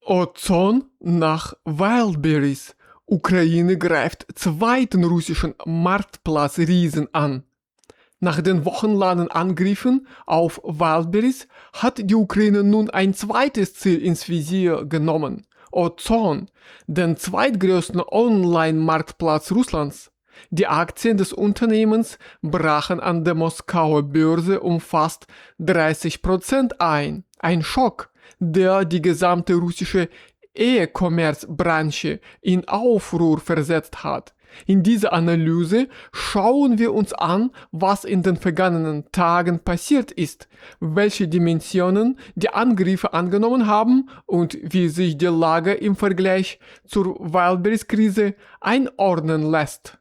Ozon nach Wildberries. Ukraine greift zweiten russischen Marktplatzriesen an. Nach den wochenlangen Angriffen auf Wildberries hat die Ukraine nun ein zweites Ziel ins Visier genommen: Ozon, den zweitgrößten Online-Marktplatz Russlands. Die Aktien des Unternehmens brachen an der Moskauer Börse um fast 30% ein. Ein Schock, der die gesamte russische E-Commerce-Branche in Aufruhr versetzt hat. In dieser Analyse schauen wir uns an, was in den vergangenen Tagen passiert ist, welche Dimensionen die Angriffe angenommen haben und wie sich die Lage im Vergleich zur Wildberries-Krise einordnen lässt.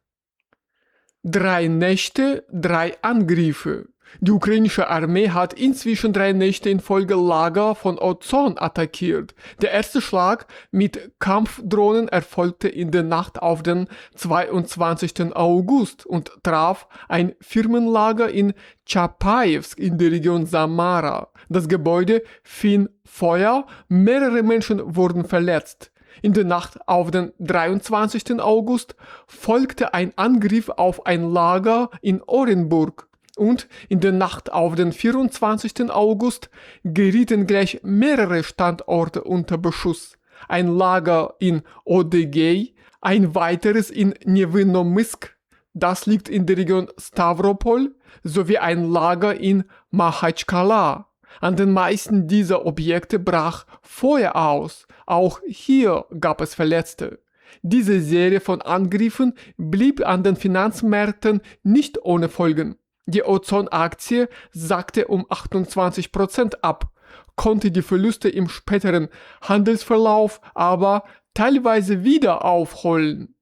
3 Nächte, 3 Angriffe. Die ukrainische Armee hat inzwischen 3 Nächte in Folge Lager von Ozon attackiert. Der erste Schlag mit Kampfdrohnen erfolgte in der Nacht auf den 22. August und traf ein Firmenlager in Chapayevsk in der Region Samara. Das Gebäude fing Feuer, mehrere Menschen wurden verletzt. In der Nacht auf den 23. August folgte ein Angriff auf ein Lager in Orenburg. Und in der Nacht auf den 24. August gerieten gleich mehrere Standorte unter Beschuss. Ein Lager in Odegei, ein weiteres in Nevinomysk, das liegt in der Region Stavropol, sowie ein Lager in Machachkala. An den meisten dieser Objekte brach Feuer aus. Auch hier gab es Verletzte. Diese Serie von Angriffen blieb an den Finanzmärkten nicht ohne Folgen. Die Ozon-Aktie sackte um 28% ab, konnte die Verluste im späteren Handelsverlauf aber teilweise wieder aufholen.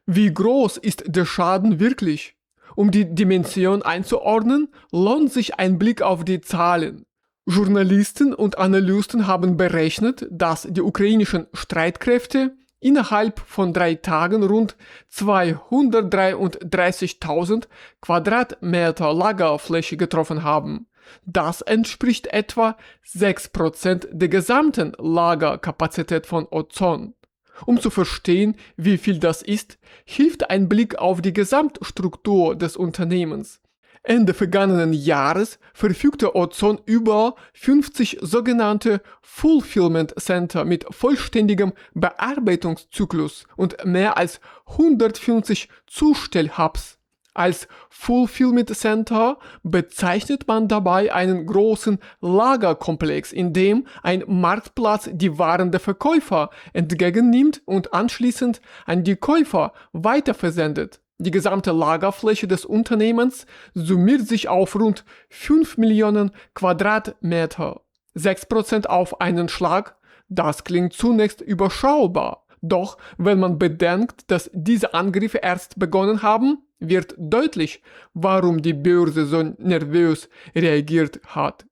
Wie groß ist der Schaden wirklich? Um die Dimension einzuordnen, lohnt sich ein Blick auf die Zahlen. Journalisten und Analysten haben berechnet, dass die ukrainischen Streitkräfte innerhalb von 3 Tagen rund 233.000 Quadratmeter Lagerfläche getroffen haben. Das entspricht etwa 6% der gesamten Lagerkapazität von Ozon. Um zu verstehen, wie viel das ist, hilft ein Blick auf die Gesamtstruktur des Unternehmens. Ende vergangenen Jahres verfügte Ozon über 50 sogenannte Fulfillment Center mit vollständigem Bearbeitungszyklus und mehr als 150 Zustellhubs. Als Fulfillment Center bezeichnet man dabei einen großen Lagerkomplex, in dem ein Marktplatz die Waren der Verkäufer entgegennimmt und anschließend an die Käufer weiterversendet. Die gesamte Lagerfläche des Unternehmens summiert sich auf rund 5 Millionen Quadratmeter. 6% auf einen Schlag, das klingt zunächst überschaubar. Doch wenn man bedenkt, dass diese Angriffe erst begonnen haben, wird deutlich, warum die Börse so nervös reagiert hat.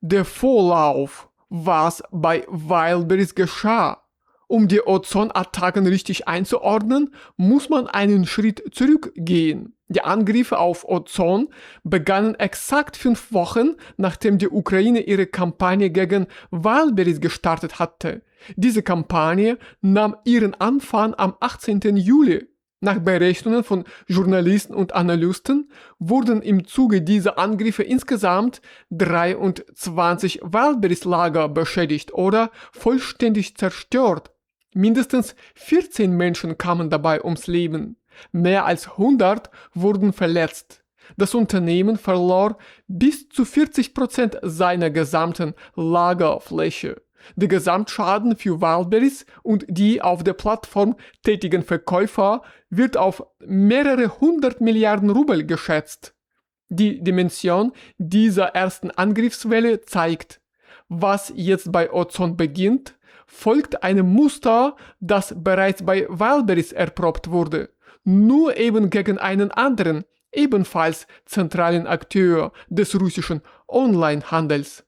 Der Vorlauf, was bei Wildberries geschah. Um die Ozon-Attacken richtig einzuordnen, muss man einen Schritt zurückgehen. Die Angriffe auf Ozon begannen exakt 5 Wochen, nachdem die Ukraine ihre Kampagne gegen Wildberries gestartet hatte. Diese Kampagne nahm ihren Anfang am 18. Juli. Nach Berechnungen von Journalisten und Analysten wurden im Zuge dieser Angriffe insgesamt 23 Wildberries-Lager beschädigt oder vollständig zerstört. Mindestens 14 Menschen kamen dabei ums Leben. Mehr als 100 wurden verletzt. Das Unternehmen verlor bis zu 40% seiner gesamten Lagerfläche. Der Gesamtschaden für Wildberries und die auf der Plattform tätigen Verkäufer wird auf mehrere 100 Milliarden Rubel geschätzt. Die Dimension dieser ersten Angriffswelle zeigt, was jetzt bei Ozon beginnt, folgt einem Muster, das bereits bei Wildberries erprobt wurde, nur eben gegen einen anderen, ebenfalls zentralen Akteur des russischen Onlinehandels.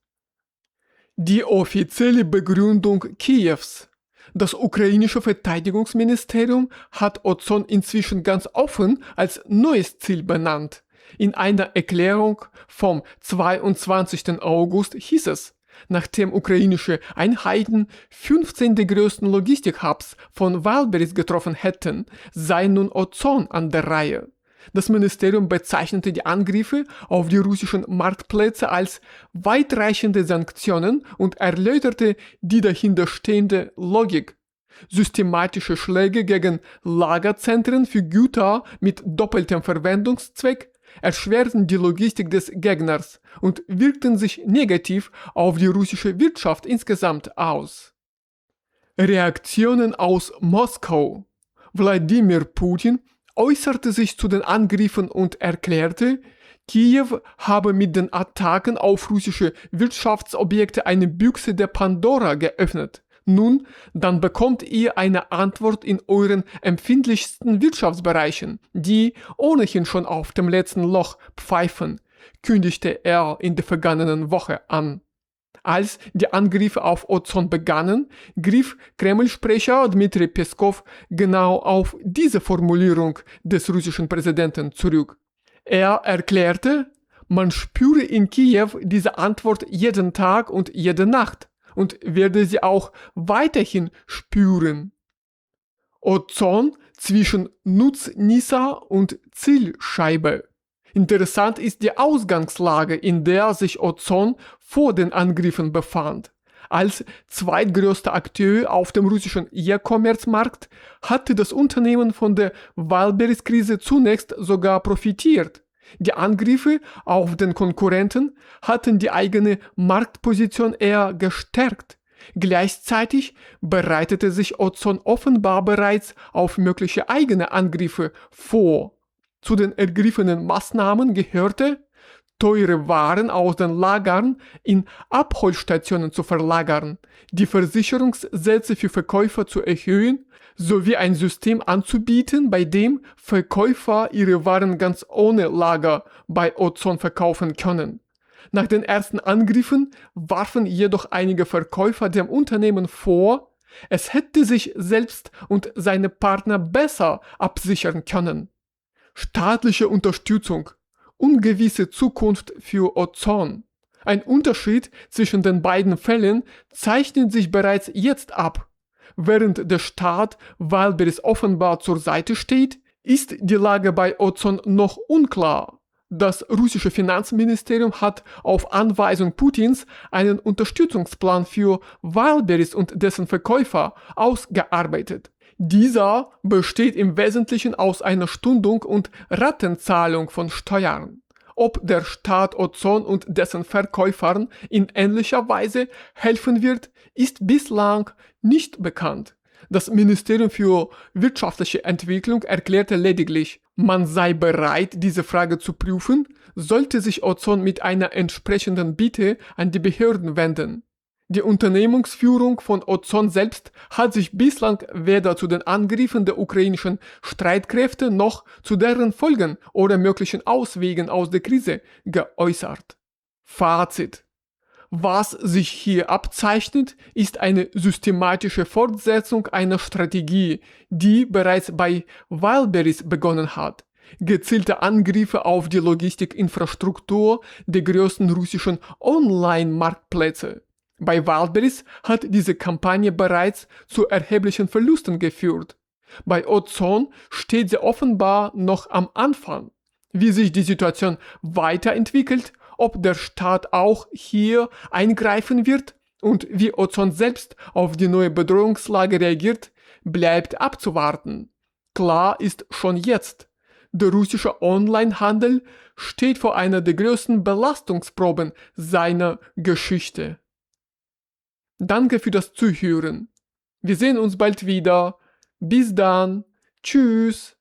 Die offizielle Begründung Kiews. Das ukrainische Verteidigungsministerium hat Ozon inzwischen ganz offen als neues Ziel benannt. In einer Erklärung vom 22. August hieß es, nachdem ukrainische Einheiten 15 der größten Logistik-Hubs von Wildberries getroffen hätten, sei nun Ozon an der Reihe. Das Ministerium bezeichnete die Angriffe auf die russischen Marktplätze als weitreichende Sanktionen und erläuterte die dahinterstehende Logik. Systematische Schläge gegen Lagerzentren für Güter mit doppeltem Verwendungszweck erschwerten die Logistik des Gegners und wirkten sich negativ auf die russische Wirtschaft insgesamt aus. Reaktionen aus Moskau. Wladimir Putin äußerte sich zu den Angriffen und erklärte, Kiew habe mit den Attacken auf russische Wirtschaftsobjekte eine Büchse der Pandora geöffnet. Nun, dann bekommt ihr eine Antwort in euren empfindlichsten Wirtschaftsbereichen, die ohnehin schon auf dem letzten Loch pfeifen, kündigte er in der vergangenen Woche an. Als die Angriffe auf Ozon begannen, griff Kreml-Sprecher Dmitri Peskov genau auf diese Formulierung des russischen Präsidenten zurück. Er erklärte, man spüre in Kiew diese Antwort jeden Tag und jede Nacht und werde sie auch weiterhin spüren. Ozon zwischen Nutznießer und Zielscheibe. Interessant ist die Ausgangslage, in der sich Ozon vor den Angriffen befand. Als zweitgrößter Akteur auf dem russischen E-Commerce-Markt hatte das Unternehmen von der Wildberries-Krise zunächst sogar profitiert. Die Angriffe auf den Konkurrenten hatten die eigene Marktposition eher gestärkt. Gleichzeitig bereitete sich Ozon offenbar bereits auf mögliche eigene Angriffe vor. Zu den ergriffenen Maßnahmen gehörte, teure Waren aus den Lagern in Abholstationen zu verlagern, die Versicherungssätze für Verkäufer zu erhöhen, sowie ein System anzubieten, bei dem Verkäufer ihre Waren ganz ohne Lager bei Ozon verkaufen können. Nach den ersten Angriffen warfen jedoch einige Verkäufer dem Unternehmen vor, es hätte sich selbst und seine Partner besser absichern können. Staatliche Unterstützung. Ungewisse Zukunft für Ozon. Ein Unterschied zwischen den beiden Fällen zeichnet sich bereits jetzt ab. Während der Staat Wildberries offenbar zur Seite steht, ist die Lage bei Ozon noch unklar. Das russische Finanzministerium hat auf Anweisung Putins einen Unterstützungsplan für Wildberries und dessen Verkäufer ausgearbeitet. Dieser besteht im Wesentlichen aus einer Stundung und Ratenzahlung von Steuern. Ob der Staat Ozon und dessen Verkäufern in ähnlicher Weise helfen wird, ist bislang nicht bekannt. Das Ministerium für wirtschaftliche Entwicklung erklärte lediglich, man sei bereit, diese Frage zu prüfen, sollte sich Ozon mit einer entsprechenden Bitte an die Behörden wenden. Die Unternehmensführung von Ozon selbst hat sich bislang weder zu den Angriffen der ukrainischen Streitkräfte noch zu deren Folgen oder möglichen Auswegen aus der Krise geäußert. Fazit: Was sich hier abzeichnet, ist eine systematische Fortsetzung einer Strategie, die bereits bei Wildberries begonnen hat. Gezielte Angriffe auf die Logistikinfrastruktur der größten russischen Online-Marktplätze. Bei Wildberries hat diese Kampagne bereits zu erheblichen Verlusten geführt. Bei Ozon steht sie offenbar noch am Anfang. Wie sich die Situation weiterentwickelt, ob der Staat auch hier eingreifen wird und wie Ozon selbst auf die neue Bedrohungslage reagiert, bleibt abzuwarten. Klar ist schon jetzt, der russische Onlinehandel steht vor einer der größten Belastungsproben seiner Geschichte. Danke für das Zuhören. Wir sehen uns bald wieder. Bis dann. Tschüss.